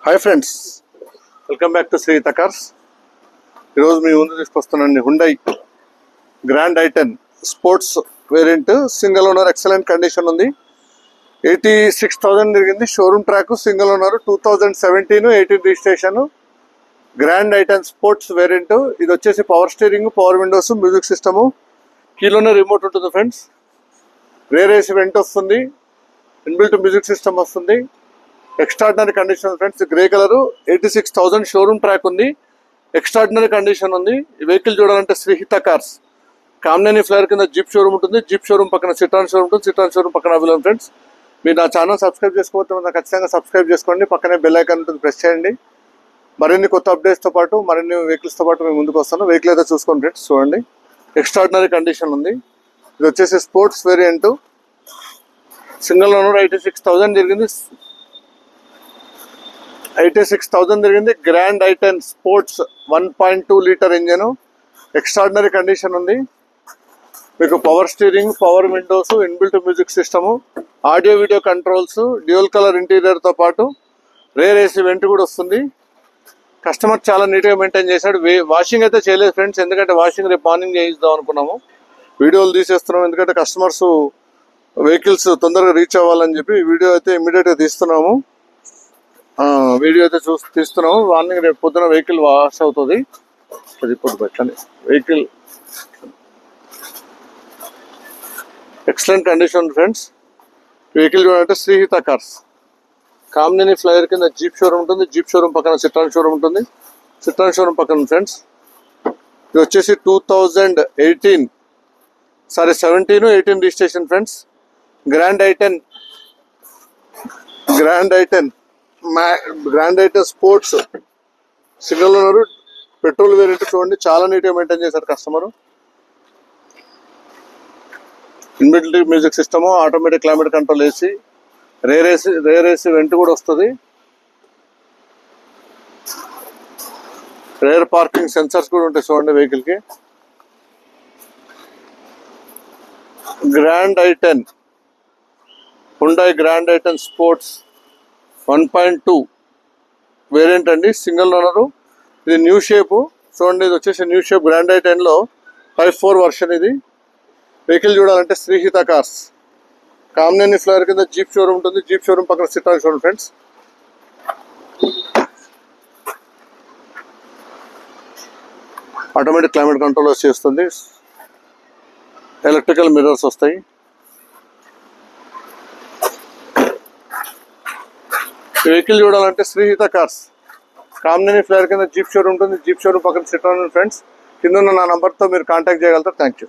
Hi friends, welcome back to Srihitha Cars. ఈరోజు మీ ముందు తీసుకొస్తున్నాను Hyundai Grand i10 sports variant. Single owner, excellent condition ఉంది. 86,000 తిరిగింది. Showroom track, single owner, 2017-18 registration. Grand i10 sports variant. ఇది వచ్చేసి power steering, power windows, music system, కీలోనే remote ఉంటుంది ఫ్రెండ్స్. రేర్ ఏసీ వెంట్ వస్తుంది, ఇన్బిల్ట్ మ్యూజిక్ సిస్టమ్ వస్తుంది. Extraordinary condition friends. Grey colour, 86,000 showroom track ఉంది. Extraordinary condition ఉంది. ఈ vehicle చూడాలంటే శ్రీహిత కార్స్, కామినేని ఫ్లైర్ కింద జీప్ షోరూమ్ ఉంటుంది. జీప్ షోరూమ్ పక్కన సిట్రాన్ షోరూమ్ ఉంటుంది. సిట్రాన్ షోరూమ్ పక్కన అవైలబుల్ ఫ్రెండ్స్. మీరు నా ఛానల్ సబ్స్క్రైబ్ చేసుకోవచ్చు, ఖచ్చితంగా సబ్స్క్రైబ్ చేసుకోండి. పక్కనే బెల్ ఐకాన్ ఉంటుంది, ప్రెస్ చేయండి. మరిన్ని కొత్త అప్డేట్స్తో పాటు, మరిన్ని వెహికల్స్తో పాటు మేము ముందుకు వస్తాను. వెహికల్ అయితే చూసుకోండి ఫ్రెండ్స్, చూడండి. ఎక్స్ట్రాడినరీ కండిషన్ ఉంది. ఇది వచ్చేసి స్పోర్ట్స్ వేరియంట్. సింగిల్ ఓనర్, 86,000 జరిగింది. 86,000 జరిగింది. Grand i10 sports 1.2 litre engine. Extraordinary condition ఉంది. మీకు power steering, power windows, inbuilt music system, audio video controls, dual colour ఇంటీరియర్తో పాటు రేర్ ఏసీ వెంట్ కూడా వస్తుంది. కస్టమర్ చాలా నీట్గా మెయింటైన్ చేశాడు. వాషింగ్ అయితే చేయలేదు ఫ్రెండ్స్, ఎందుకంటే వాషింగ్ రేపు మార్నింగ్ చేయిద్దాం అనుకున్నాము. వీడియోలు తీసేస్తున్నాము, ఎందుకంటే కస్టమర్స్ వెహికల్స్ తొందరగా రీచ్ అవ్వాలని చెప్పి వీడియో అయితే ఇమ్మీడియట్గా తీస్తున్నాము. తీస్తున్నాము. మార్నింగ్ రేపు పొద్దున వెహికల్ వాష్ అవుతుంది. అది ఇప్పుడు పెట్టండి. Vehicle excellent condition friends. Vehicle చూడాలంటే శ్రీహిత కార్స్, కామినేని ఫ్లైర్ కింద జీప్ షోరూమ్ ఉంటుంది. జీప్ షోరూమ్ పక్కన సిట్రాన్ షోరూమ్ ఉంటుంది. సిట్రాన్ షోరూమ్ పక్కన ఫ్రెండ్స్. ఇది వచ్చేసి 17-18 registration friends. Grand i10 sports single owner, petrol variant. చూడండి, చాలా నీట్గా మెయింటైన్ చేశారు customer. Inbuilt music system, automatic climate control AC, rare AC vent కూడా వస్తుంది. రేర్ పార్కింగ్ సెన్సర్స్ కూడా ఉంటాయి చూడండి వెహికల్కి. Grand i10 Hyundai Grand i10 sports 1.2 variant అండి. Single owner. ఇది న్యూ షేప్ చూడండి. ఇది వచ్చేసి న్యూ షేప్ గ్రాండ్ i10లో 5.4 వర్షన్. ఇది వెహికల్ చూడాలంటే శ్రీహిత కార్స్, కామినేని ఫ్లైర్ కింద జీప్ షోరూమ్ ఉంటుంది. జీప్ షోరూమ్ పక్కన Citroen showroom friends. Automatic climate control చేస్తుంది. ఎలక్ట్రికల్ మిర్రర్స్ వస్తాయి. వెహికల్ చూడాలంటే శ్రీహిత కార్స్, కామినేని ఫ్లైర్ కింద జీప్ షోరూమ్ ఉంటుంది. జీప్ షోరూమ్ పక్కన సిట్రాన్ ఫ్రెండ్స్. కింద ఉన్న నా నంబర్తో మీరు కాంటాక్ట్ చేయగలుగుతారు. Thank you.